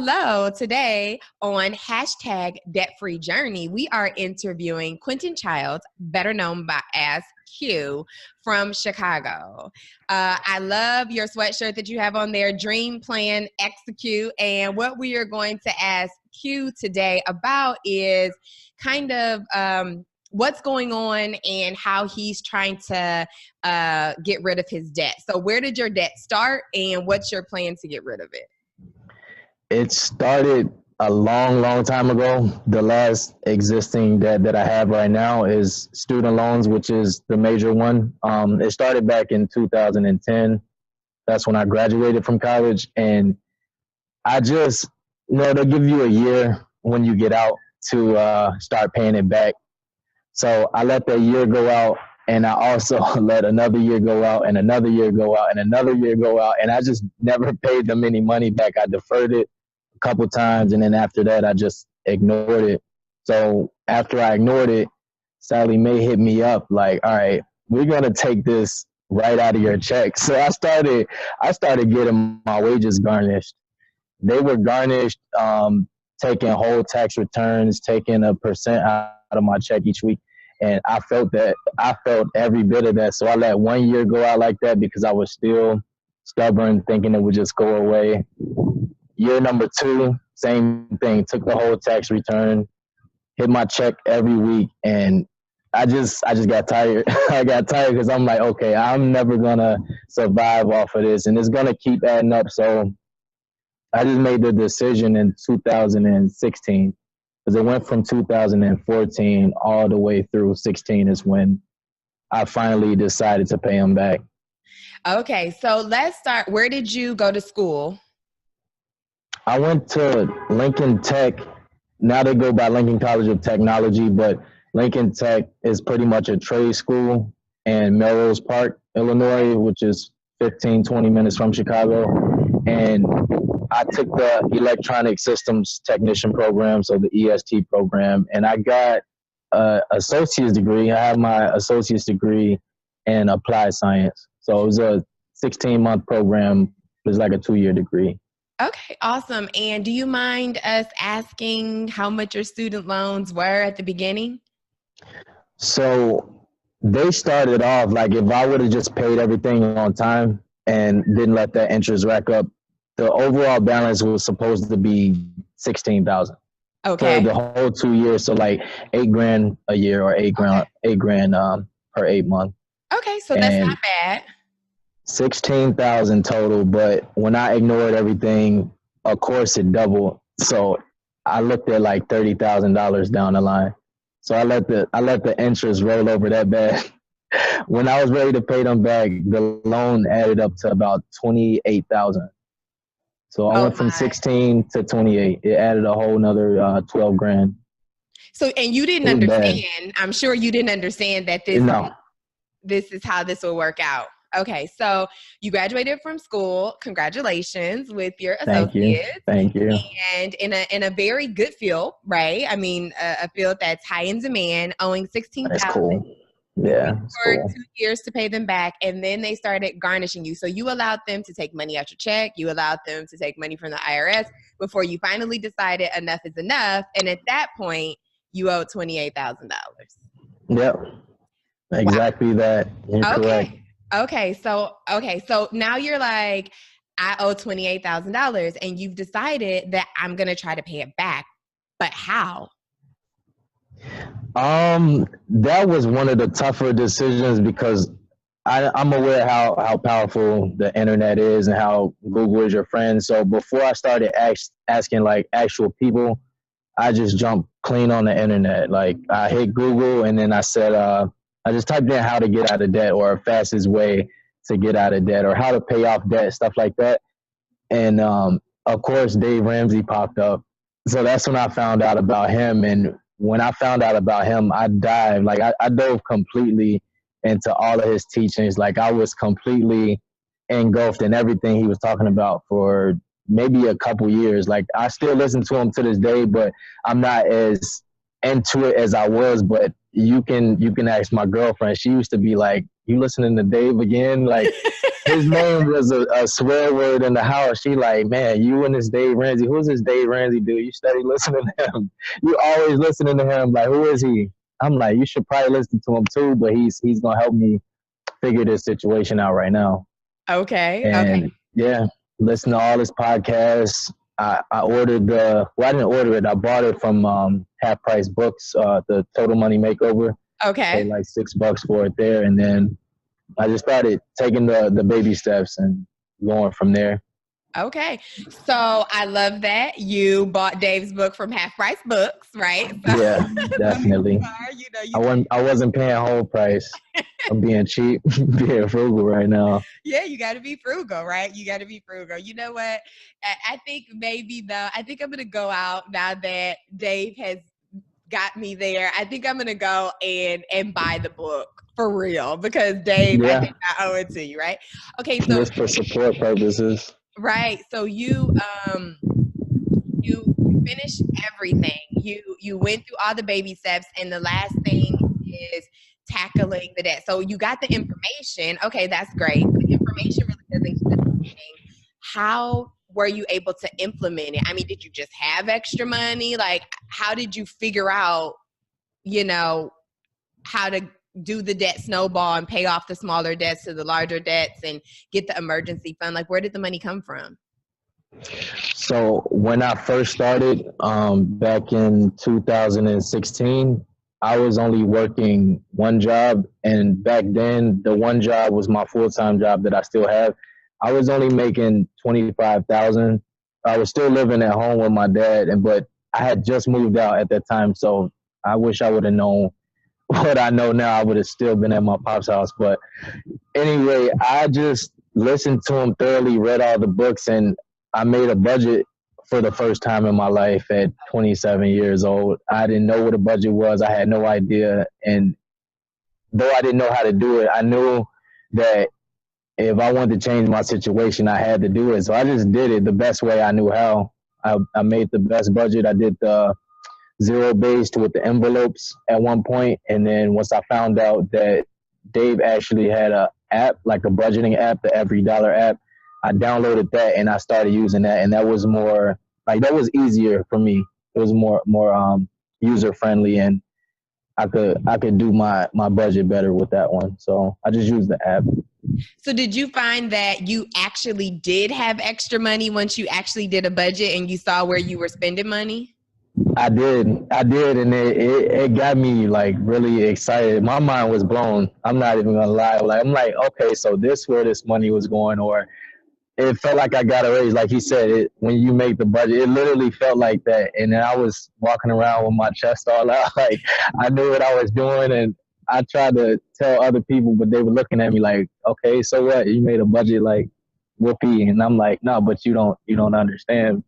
Hello, today on hashtag Debt Free Journey, we are interviewing Quinton Childs, better known as Q, from Chicago. I love your sweatshirt that you have on there, Dream, Plan, Execute. And what we are going to ask Q today about is kind of what's going on and how he's trying to get rid of his debt. So where did your debt start and what's your plan to get rid of it? It started a long time ago. The last existing debt that I have right now is student loans, which is the major one. It started back in 2010. That's when I graduated from college. And I just, they'll give you a year when you get out to start paying it back. So I let that year go out. And I also let another year go out and another year go out and another year go out. And I just never paid them any money back. I deferred it a couple times. And then after that, I just ignored it. So after I ignored it, Sally Mae hit me up like, all right, we're going to take this right out of your check. So I started getting my wages garnished. They were garnished, taking whole tax returns, taking a percent out of my check each week. And I felt every bit of that. So I let 1 year go out like that because I was still stubborn, thinking it would just go away. Year number 2, same thing. Took the whole tax return, hit my check every week. And I just got tired. I got tired because I'm like, okay, I'm never going to survive off of this. And it's going to keep adding up. So I just made the decision in 2016. Because it went from 2014 all the way through 16 is when I finally decided to pay them back. Okay, so let's start. Where did you go to school? I went to Lincoln Tech. Now they go by Lincoln College of Technology, but Lincoln Tech is pretty much a trade school in Melrose Park, Illinois, which is 15, 20 minutes from Chicago. And I took the electronic systems technician program, so the EST program, and I got an associate's degree. I have my associate's degree in applied science. So it was a 16-month program. It was like a 2-year degree. Okay, awesome. And do you mind us asking how much your student loans were at the beginning? So they started off, like if I would have just paid everything on time and didn't let that interest rack up, the overall balance was supposed to be $16,000. Okay. For the whole 2 years, so like $8,000 a year or $8,000 per 8 months. Okay, so that's not bad. 16,000 total, but when I ignored everything, of course it doubled. So I looked at like $30,000 down the line. So I let the interest roll over that bad. When I was ready to pay them back, the loan added up to about $28,000. So I went from 16 to 28. It added a whole nother $12,000. So, and you didn't understand. Bad. I'm sure you didn't understand that this is how this will work out. Okay, so you graduated from school. Congratulations with your associates. Thank you. And in a very good field, right? I mean, a field that's high in demand, owing $16,000. That's cool. Yeah, for 2 years to pay them back, and then they started garnishing you. So you allowed them to take money out your check. You allowed them to take money from the IRS before you finally decided enough is enough. And at that point, you owed $28,000. Yep, exactly. Wow. That. You're correct. Okay. So now you're like, I owe $28,000, and you've decided that I'm gonna try to pay it back. But how? That was one of the tougher decisions because I'm aware how powerful the internet is and how Google is your friend. So before I started asking like actual people, I just jumped clean on the internet. Like I hit Google and then I said, I just typed in how to get out of debt or a fastest way to get out of debt or how to pay off debt, stuff like that. And of course, Dave Ramsey popped up. So that's when I found out about him. And when I found out about him, I dived, like I dove completely into all of his teachings. Like I was completely engulfed in everything he was talking about for maybe a couple years. Like I still listen to him to this day, but I'm not as into it as I was. But you can ask my girlfriend. She used to be like, "You listening to Dave again?" Like his name was a swear word in the house. She like, man, you and this Dave Ramsey. Who's this Dave Ramsey dude? You study listening to him. You always listening to him. Like, who is he? I'm like, you should probably listen to him too, but he's gonna help me figure this situation out right now. Okay. Okay. And yeah, listen to all his podcasts. I ordered I didn't order it. I bought it from Half Price Books, the Total Money Makeover. Paid Okay. like $6 for it there, and then I just started taking the baby steps and going from there. Okay. So I love that you bought Dave's book from Half Price Books, right? So, Yeah, so here definitely. you are, you know, I wasn't paying whole price. I'm being cheap, being frugal right now. yeah, you got to be frugal, right? You got to be frugal. You know what? I think maybe though, I think I'm going to go out now that Dave has got me there. I think I'm going to go and buy the book for real because Dave, I Yeah, think I owe it to you, right? Okay. So, just for support purposes. right. So you finished everything. You went through all the baby steps, and the last thing is tackling the debt. So you got the information. Okay, that's great. The information really doesn't keep us moving. How were you able to implement it? I mean, did you just have extra money? Like, how did you figure out, you know, how to do the debt snowball and pay off the smaller debts to the larger debts and get the emergency fund? Like, where did the money come from? So when I first started back in 2016, I was only working one job, and back then the one job was my full-time job that I still have. I was only making 25,000. I was still living at home with my dad, but I had just moved out at that time, so I wish I would have known what I know now. I would have still been at my pop's house, but anyway, I just listened to him thoroughly, read all the books, and I made a budget for the first time in my life at 27 years old. I didn't know what a budget was. I had no idea. And though I didn't know how to do it, I knew that if I wanted to change my situation, I had to do it. So I just did it the best way I knew how. I made the best budget. I did the zero based with the envelopes at one point, and then once I found out that Dave actually had a app, like a budgeting app, the Every Dollar app, I downloaded that and I started using that, and that was more like that was easier for me. It was more user friendly, and I could do my budget better with that one. So I just used the app. So did you find that you actually did have extra money once you actually did a budget and you saw where you were spending money? I did, and it got me like really excited. My mind was blown. I'm not even gonna lie. Like I'm like, okay, so this where this money was going, or it felt like I got a raise. Like he said, when you make the budget, it literally felt like that. And then I was walking around with my chest all out, like I knew what I was doing, and I tried to tell other people, but they were looking at me like, okay, so what? You made a budget, like whoopee, and I'm like, no, but you don't understand.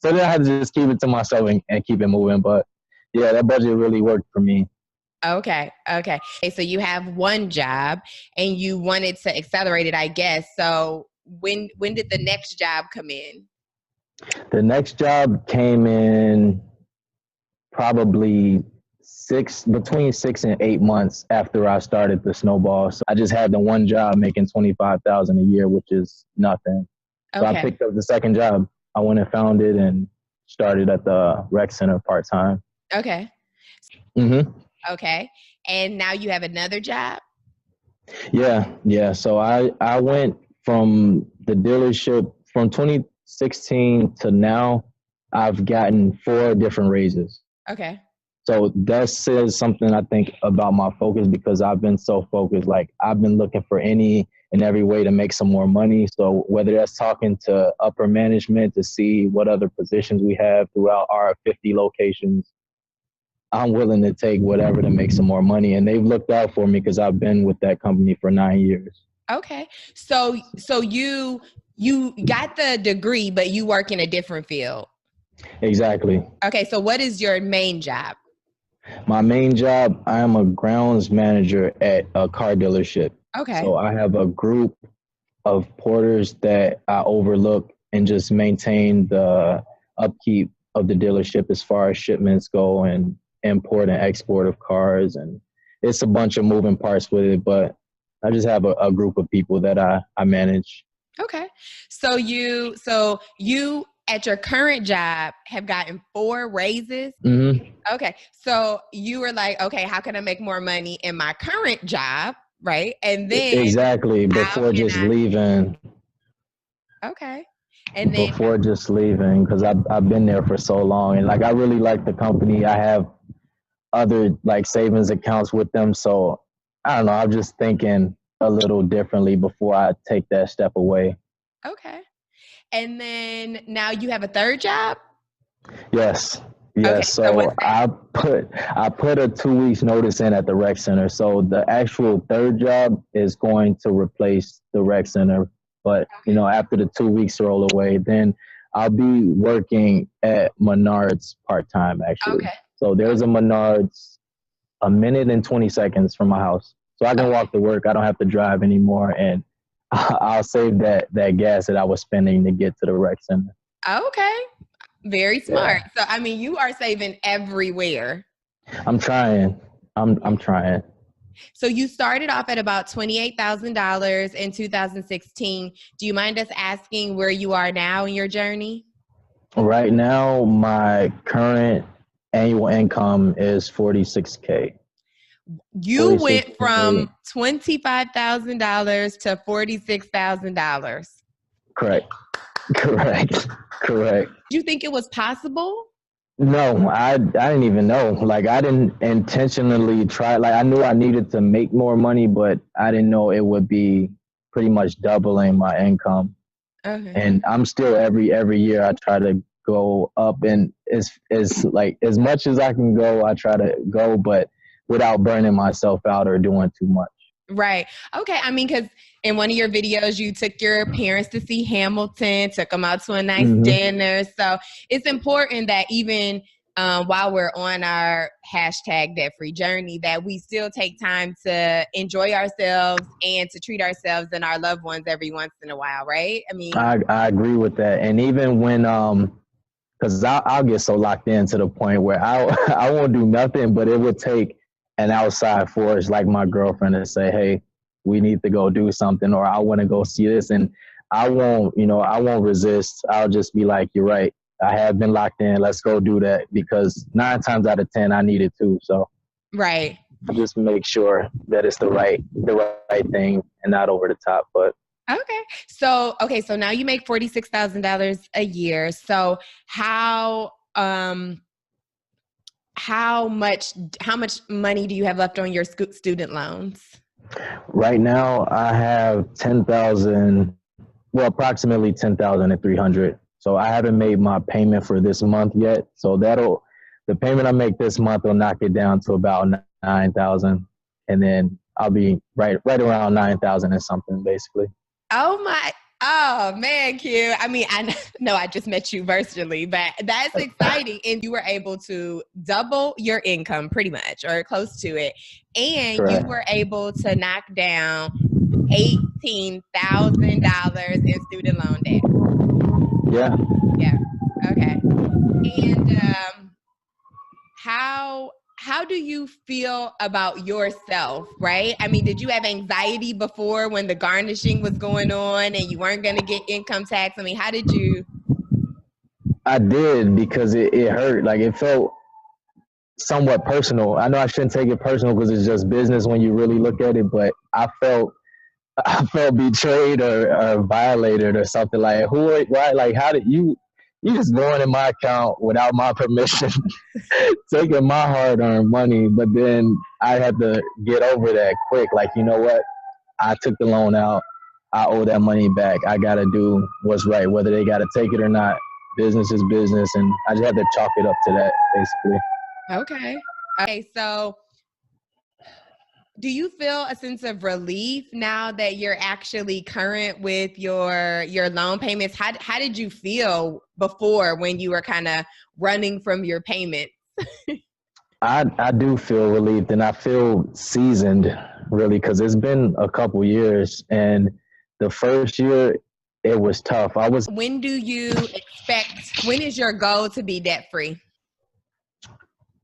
So then I had to just keep it to myself and keep it moving. But yeah, that budget really worked for me. Okay. Okay. So you have one job and you wanted to accelerate it, I guess. So when did the next job come in? The next job came in probably between 6 and 8 months after I started the snowball. So I just had the one job making 25,000 a year, which is nothing. So I Okay. picked up the second job. I went and found it and started at the rec center part time. Okay. Mm-hmm. Okay. And now you have another job? Yeah. So I went from the dealership from 2016 to now. I've gotten 4 different raises. Okay. So that says something, I think, about my focus, because I've been so focused. Like I've been looking for any and every way to make some more money. So whether that's talking to upper management to see what other positions we have throughout our 50 locations, I'm willing to take whatever to make some more money. And they've looked out for me because I've been with that company for 9 years. Okay. So you got the degree, but you work in a different field. Exactly. Okay. So what is your main job? My main job, I am a grounds manager at a car dealership. Okay. So I have a group of porters that I overlook and just maintain the upkeep of the dealership as far as shipments go and import and export of cars. And it's a bunch of moving parts with it, but I just have a group of people that I manage. Okay. So you at your current job have gotten 4 raises. Mm-hmm. Okay. So you were like, okay, how can I make more money in my current job? Right. And then Exactly. how Before can just leaving. okay. And then Before just leaving, because I've been there for so long, and like I really like the company. I have other like savings accounts with them, so I don't know. I'm just thinking a little differently before I take that step away. okay. And then now you have a third job? Yes. Okay. Yes. So what's So that? I put a 2 weeks notice in at the rec center. So the actual third job is going to replace the rec center. But after the 2 weeks roll away, then I'll be working at Menards part time actually. Okay. So there's a Menards a minute and 20 seconds from my house. So I can Okay. walk to work. I don't have to drive anymore, and I'll save that gas that I was spending to get to the rec center. Okay. Very Yeah. smart. So I mean, you are saving everywhere. I'm trying. I'm trying. So you started off at about $28,000 in 2016. Do you mind us asking where you are now in your journey? Right now, my current annual income is 46K. You went 46K. from $25,000 to $46,000. Correct. Correct. Correct. Do you think it was possible? No, I didn't even know. Like I didn't intentionally try. Like I knew I needed to make more money, but I didn't know it would be pretty much doubling my income. Okay. And I'm still every year I try to go up, and it's like as much as I can go, I try to go, but without burning myself out or doing too much. Right. Okay. I mean, because in one of your videos, you took your parents to see Hamilton, took them out to a nice Mm-hmm. dinner. So it's important that even while we're on our hashtag debt free journey, that we still take time to enjoy ourselves and to treat ourselves and our loved ones every once in a while. Right. I mean, I agree with that. And even when because I'll get so locked in to the point where I won't do nothing, but it would take an outside force like my girlfriend to say, hey, we need to go do something, or I want to go see this. And I won't resist. I'll just be like, you're right. I have been locked in. Let's go do that, because 9 times out of 10, I need it too. So right. just make sure that it's the right thing and not over the top. But So now you make $46,000 a year. So how much money do you have left on your student loans? right now I have 10,000, well, approximately 10,300. So I haven't made my payment for this month yet. So the payment I make this month will knock it down to about 9,000, and then I'll be right around 9,000 and something, basically. Oh man, Q. I mean, I know I just met you virtually, but that's exciting. And you were able to double your income pretty much, or close to it. And Correct. you were able to knock down $18,000 in student loan debt. Yeah. Yeah. Okay. And how do you feel about yourself, right? I mean, did you have anxiety before when the garnishing was going on and you weren't going to get income tax? I mean, how did you? I did, because it hurt. Like it felt somewhat personal. I know I shouldn't take it personal because it's just business when you really look at it, but I felt betrayed or violated or something. Like why, like how did you just going in my account without my permission, taking my hard-earned money, but then I had to get over that quick. Like, you know what? I took the loan out. I owe that money back. I got to do what's right, whether they got to take it or not. Business is business, and I just had to chalk it up to that, basically. Okay, so do you feel a sense of relief now that you're actually current with your loan payments? How did you feel before when you were kind of running from your payments? I do feel relieved, and I feel seasoned, really, because it's been a couple years, and the first year it was tough. When is your goal to be debt free?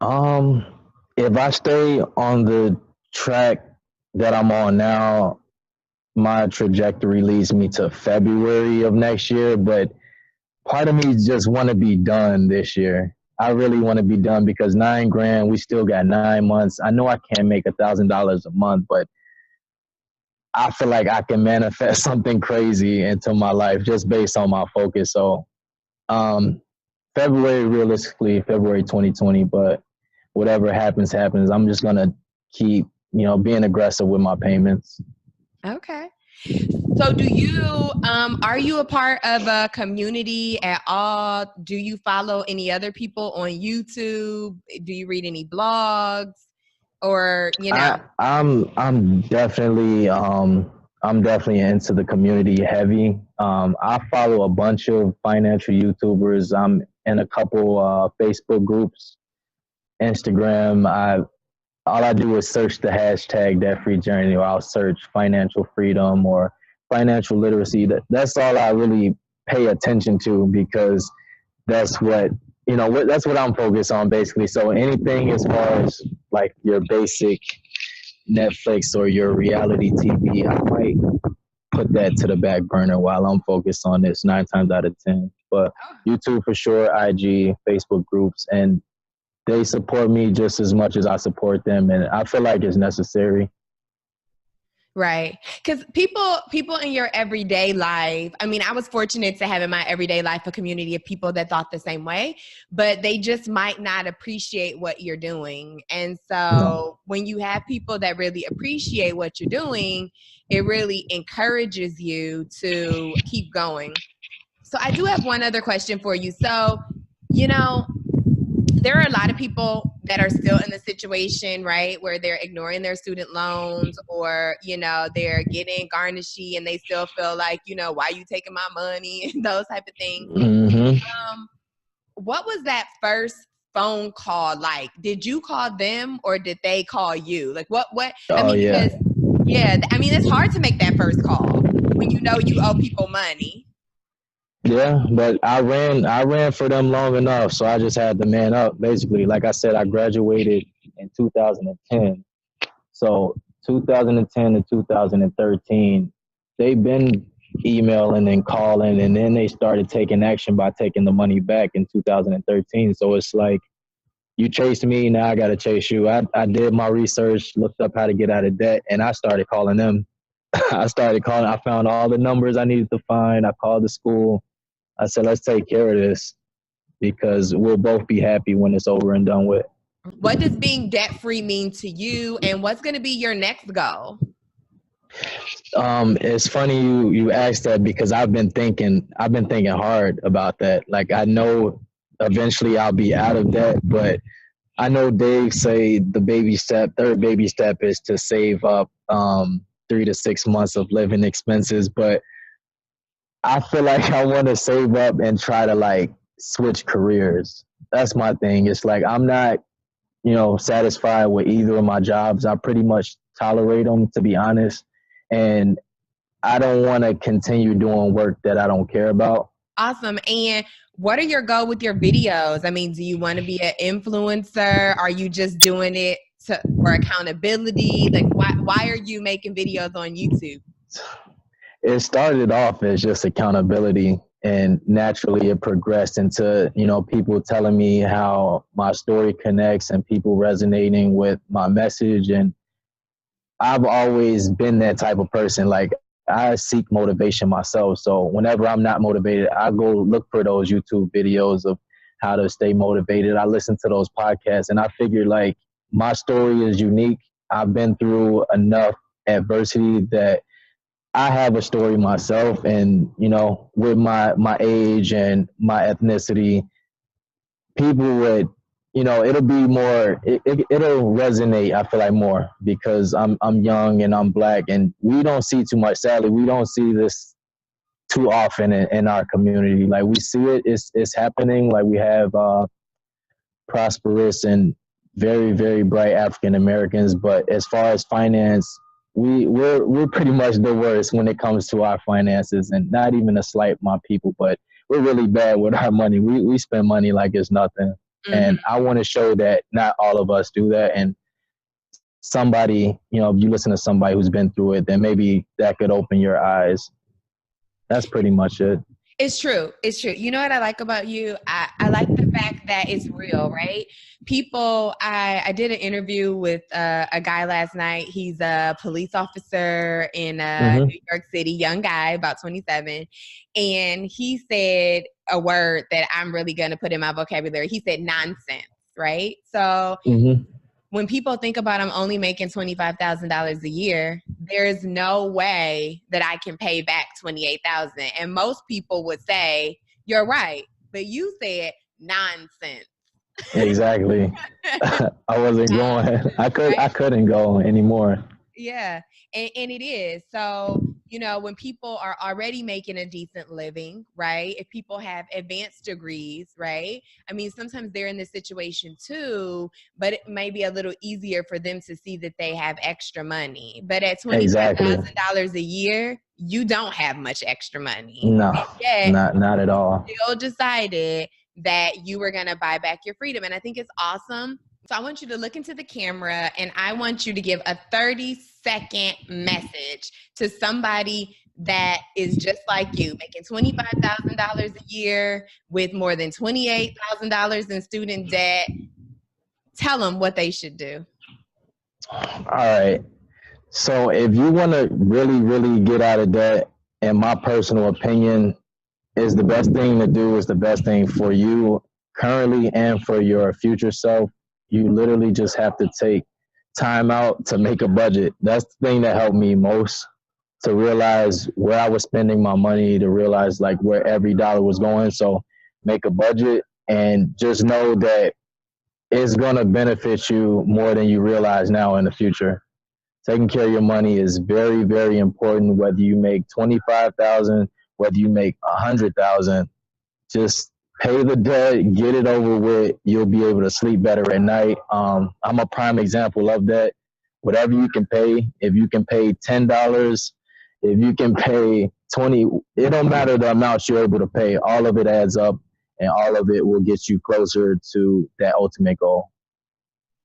If I stay on the track that I'm on now, my trajectory leads me to February of next year, but part of me just want to be done this year. I really want to be done because 9 grand, we still got 9 months. I know I can't make $1,000 a month, but I feel like I can manifest something crazy into my life just based on my focus. So, um, February, realistically, February 2020, but whatever happens, happens. I'm just going to keep, being aggressive with my payments. Okay. So are you a part of a community at all? Do you follow any other people on YouTube? Do you read any blogs or, I'm definitely into the community heavy. I follow a bunch of financial YouTubers. I'm in a couple Facebook groups, Instagram. All I do is search the hashtag Debt Free Journey, or I'll search financial freedom or financial literacy. That's all I really pay attention to because that's what that's what I'm focused on basically. So anything as far as like your basic Netflix or your reality TV, I might put that to the back burner while I'm focused on this 9 times out of 10. But YouTube for sure, IG, Facebook groups, and they support me just as much as I support them, and I feel like it's necessary. Right. Because people in your everyday life, I mean, I was fortunate to have in my everyday life a community of people that thought the same way, but they just might not appreciate what you're doing. And so when you have people that really appreciate what you're doing, it really encourages you to keep going. So I do have one other question for you. So, there are a lot of people that are still in the situation, right, where they're ignoring their student loans or, they're getting garnishy and they still feel like, why are you taking my money and those type of things. Mm-hmm. What was that first phone call like? Did you call them or did they call you? Like what, Yeah. Because, yeah, I mean, it's hard to make that first call when you owe people money. Yeah, but I ran for them long enough, so I just had to man up. Basically, like I said, I graduated in 2010. So 2010 to 2013, they've been emailing and calling, and then they started taking action by taking the money back in 2013. So it's like you chased me, now I got to chase you. I did my research, looked up how to get out of debt, and I started calling them. I found all the numbers I needed to find. I called the school. I said, let's take care of this because we'll both be happy when it's over and done with. What does being debt free mean to you, and what's going to be your next goal? It's funny you asked that because I've been thinking hard about that. Like I know eventually I'll be out of debt, but I know Dave say third baby step is to save up 3 to 6 months of living expenses, but I feel like I want to save up and try to like switch careers. That's my thing. It's like I'm not, satisfied with either of my jobs. I pretty much tolerate them, to be honest. And I don't want to continue doing work that I don't care about. Awesome. And what are your goals with your videos? I mean, do you want to be an influencer? Are you just doing it for accountability? Like, why are you making videos on YouTube? It started off as just accountability, and naturally it progressed into, people telling me how my story connects and people resonating with my message. And I've always been that type of person. Like I seek motivation myself. So whenever I'm not motivated, I go look for those YouTube videos of how to stay motivated. I listen to those podcasts, and I figure like my story is unique. I've been through enough adversity that I have a story myself, and with my age and my ethnicity, people would, it'll be more, it'll resonate. I feel like more because I'm young and I'm black, and we don't see too much. Sadly, we don't see this too often in our community. Like we see it, it's happening. Like we have prosperous and very, very bright African Americans, but as far as finance, we're pretty much the worst when it comes to our finances. And not even to slight my people, but we're really bad with our money. We spend money like it's nothing. Mm-hmm. And I want to show that not all of us do that. And somebody, you know, if you listen to somebody who's been through it, then maybe that could open your eyes. That's pretty much it. It's true. It's true. You know what I like about you? I like the fact that it's real, right? I did an interview with a guy last night. He's a police officer in New York City, young guy, about 27. And he said a word that I'm really going to put in my vocabulary. He said nonsense, right? So when people think about I'm only making $25,000 a year, there's no way that I can pay back $28,000. And most people would say, you're right. But you said nonsense. Exactly. I wasn't going. I couldn't go anymore. Yeah, and it is. So, you know, when people are already making a decent living, right? If people have advanced degrees, right? I mean, sometimes they're in this situation too, but it may be a little easier for them to see that they have extra money. But at $25,000 a year, you don't have much extra money. No, not at all. Still decided that you were going to buy back your freedom. And I think it's awesome. So I want you to look into the camera and I want you to give a 30-second message to somebody that is just like you, making $25,000 a year with more than $28,000 in student debt. Tell them what they should do. All right. So if you want to really, really get out of debt, in my personal opinion, is the best thing to do is the best thing for you currently and for your future self. You literally just have to take time out to make a budget. That's the thing that helped me most, to realize where I was spending my money, to realize like where every dollar was going. So make a budget and just know that it's going to benefit you more than you realize now in the future. Taking care of your money is very, very important, whether you make $25,000, whether you make $100,000. Just pay the debt, get it over with. You'll be able to sleep better at night. I'm a prime example of that. Whatever you can pay, if you can pay $10, if you can pay 20, it don't matter the amount you're able to pay. All of it adds up, and all of it will get you closer to that ultimate goal.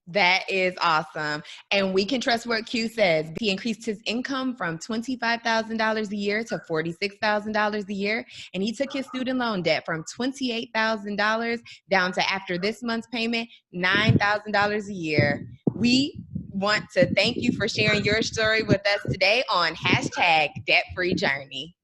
That is awesome. And we can trust what Q says. He increased his income from $25,000 a year to $46,000 a year. And he took his student loan debt from $28,000 down to, after this month's payment, $9,000 a year. We want to thank you for sharing your story with us today on #DebtFreeJourney.